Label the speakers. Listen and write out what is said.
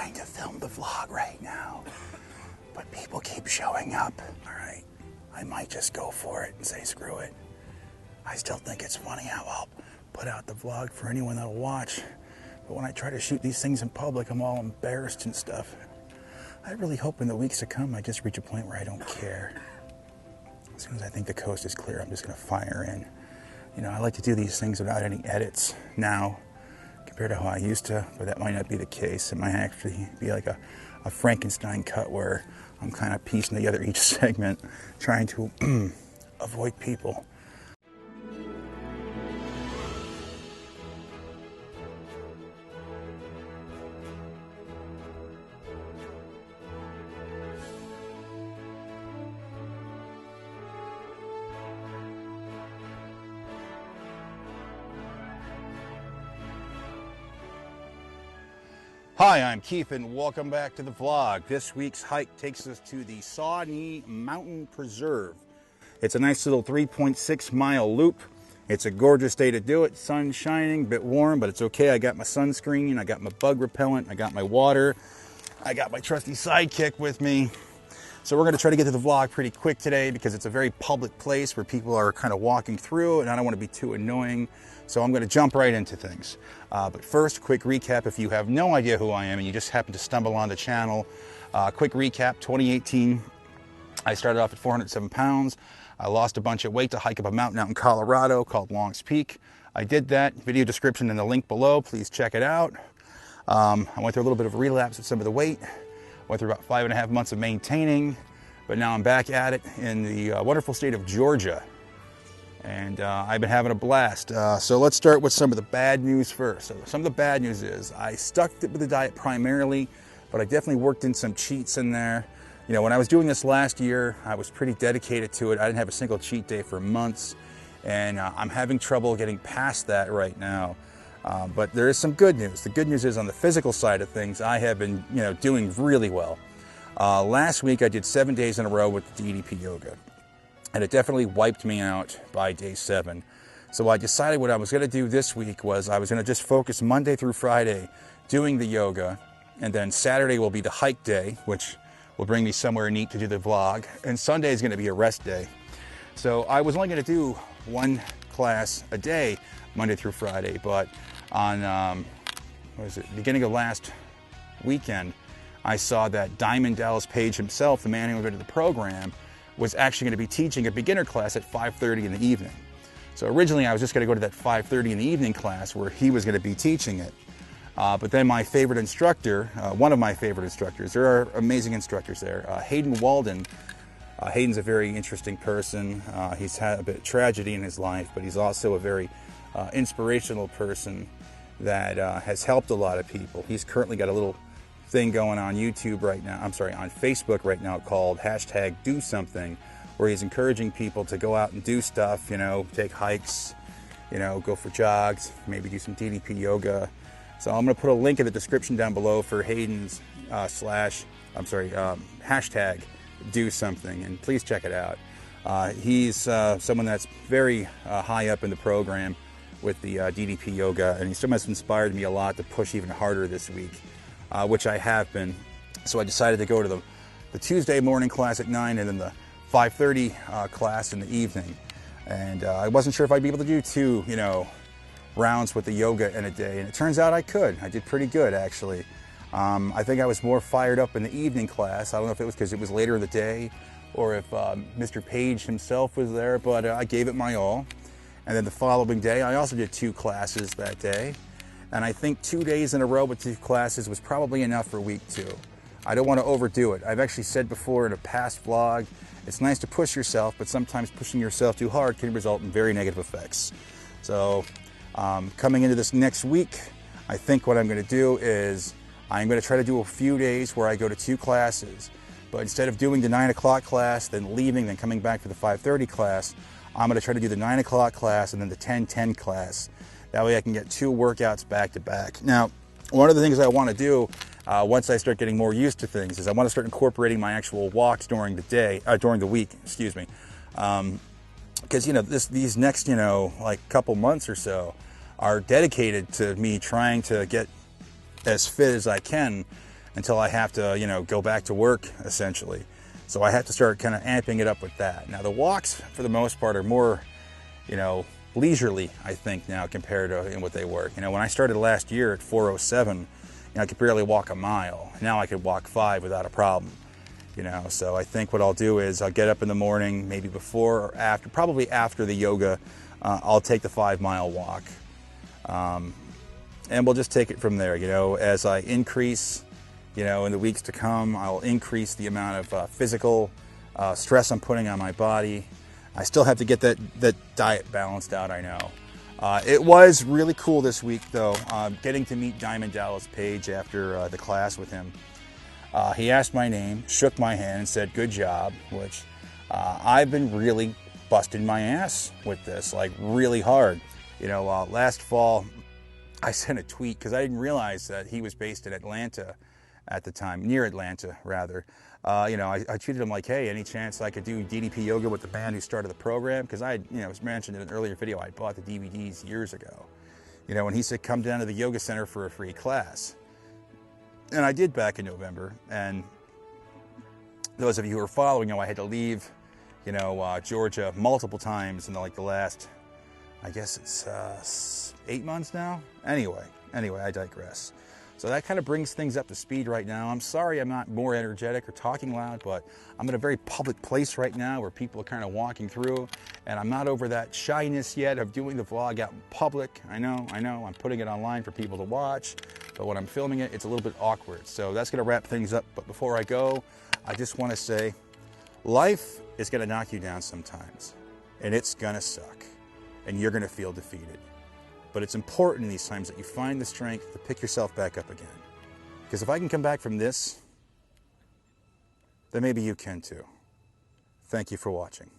Speaker 1: trying to film the vlog right now, but people keep showing up. All right, I might just go for it and say screw it. I still think it's funny how I'll put out the vlog for anyone that'll watch, but when I try to shoot these things in public, I'm all embarrassed and stuff. I really hope in the weeks to come I just reach a point where I don't care. As soon as I think the coast is clear, I'm just going to fire in. You know, I like to do these things without any edits now compared to how I used to, but that might not be the case. It might actually be like a Frankenstein cut where I'm kind of piecing together each segment, trying to avoid people. Hi, I'm Keith and welcome back to the vlog. This week's hike takes us to the Sawney Mountain Preserve. It's a nice little 3.6 mile loop. It's a gorgeous day to do it. Sun's shining, a bit warm, but it's okay. I got my sunscreen, I got my bug repellent, I got my water, I got my trusty sidekick with me. So we're gonna try to get to the vlog pretty quick today because it's a very public place where people are kind of walking through and I don't want to be too annoying. So I'm going to jump right into things. But first, quick recap. If you have no idea who I am and you just happen to stumble on the channel, quick recap, 2018, I started off at 407 pounds. I lost a bunch of weight to hike up a mountain out in Colorado called Long's Peak. I did that. Video description in the link below. Please check it out. I went through a little bit of a relapse with some of the weight. Went through about 5.5 months of maintaining, but now I'm back at it in the wonderful state of Georgia. And I've been having a blast. So let's start with some of the bad news first. So some of the bad news is I stuck with the diet primarily, but I definitely worked in some cheats in there. You know, when I was doing this last year, I was pretty dedicated to it. I didn't have a single cheat day for months, and I'm having trouble getting past that right now. But there is some good news. The good news is on the physical side of things, I have been, doing really well. Last week I did 7 days in a row with the DDP yoga. And it definitely wiped me out by day 7. So I decided what I was going to do this week was I was going to just focus Monday through Friday doing the yoga. And then Saturday will be the hike day, which will bring me somewhere neat to do the vlog. And Sunday is going to be a rest day. So I was only going to do one class a day, Monday through Friday. But on, beginning of last weekend, I saw that Diamond Dallas Page himself, the man who invented the program, was actually going to be teaching a beginner class at 5:30 in the evening. So originally I was just going to go to that 5:30 in the evening class where he was going to be teaching it. But then my favorite instructor, one of my favorite instructors, there are amazing instructors there, Haydn Walden. Haydn's a very interesting person. He's had a bit of tragedy in his life, but he's also a very inspirational person that has helped a lot of people. He's currently got a little thing going on YouTube right now, on Facebook right now called #DoSomething, where he's encouraging people to go out and do stuff, take hikes, go for jogs, maybe do some DDP yoga. So I'm going to put a link in the description down below for Haydn's #DoSomething, and please check it out. He's someone that's very high up in the program with the DDP yoga, and he's someone that's inspired me a lot to push even harder this week. Which I have been. So I decided to go to the Tuesday morning class at 9 and then the 5:30 class in the evening. And I wasn't sure if I'd be able to do 2, rounds with the yoga in a day. And it turns out I could. I did pretty good, actually. I think I was more fired up in the evening class. I don't know if it was because it was later in the day or if Mr. Page himself was there, but I gave it my all. And then the following day, I also did 2 classes that day. And I think 2 days in a row with 2 classes was probably enough for week 2. I don't want to overdo it. I've actually said before in a past vlog, it's nice to push yourself, but sometimes pushing yourself too hard can result in very negative effects. So coming into this next week, I think what I'm going to do is I'm going to try to do a few days where I go to 2 classes. But instead of doing the 9 o'clock class, then leaving, then coming back for the 5:30 class, I'm going to try to do the 9 o'clock class and then the 10:10 class. That way I can get 2 workouts back to back. Now, one of the things I want to do once I start getting more used to things is I want to start incorporating my actual walks during the day, during the week, excuse me. Because, these next, couple months or so are dedicated to me trying to get as fit as I can until I have to, you know, go back to work essentially. So I have to start kind of amping it up with that. Now the walks, for the most part, are more, you know, leisurely, I think, now compared to what they were. You know, when I started last year at 4:07, you know, I could barely walk a mile. Now I could walk 5 without a problem. You know, so I think what I'll do is I'll get up in the morning, maybe before or after, probably after the yoga, I'll take the 5-mile walk. And we'll just take it from there. You know, as I increase, you know, in the weeks to come, I'll increase the amount of physical stress I'm putting on my body. I still have to get that diet balanced out, I know. It was really cool this week, though, getting to meet Diamond Dallas Page after the class with him. He asked my name, shook my hand, and said, "Good job," which I've been really busting my ass with this, like really hard. You know, last fall, I sent a tweet because I didn't realize that he was based in Atlanta at the time, near Atlanta, rather. You know, I tweeted him like, "Hey, any chance I could do DDP yoga with the band who started the program?" Because I, you know, was mentioned in an earlier video, I bought the DVDs years ago. You know, and he said, "Come down to the yoga center for a free class." And I did back in November. And those of you who are following know I had to leave, you know, Georgia multiple times in the last, I guess it's 8 months now. Anyway, I digress. So that kind of brings things up to speed right now. I'm sorry I'm not more energetic or talking loud, but I'm in a very public place right now where people are kind of walking through, and I'm not over that shyness yet of doing the vlog out in public. I know, I'm putting it online for people to watch, but when I'm filming it, it's a little bit awkward. So that's gonna wrap things up, but before I go, I just wanna say, life is gonna knock you down sometimes, and it's gonna suck, and you're gonna feel defeated. But it's important in these times that you find the strength to pick yourself back up again. Because if I can come back from this, then maybe you can too. Thank you for watching.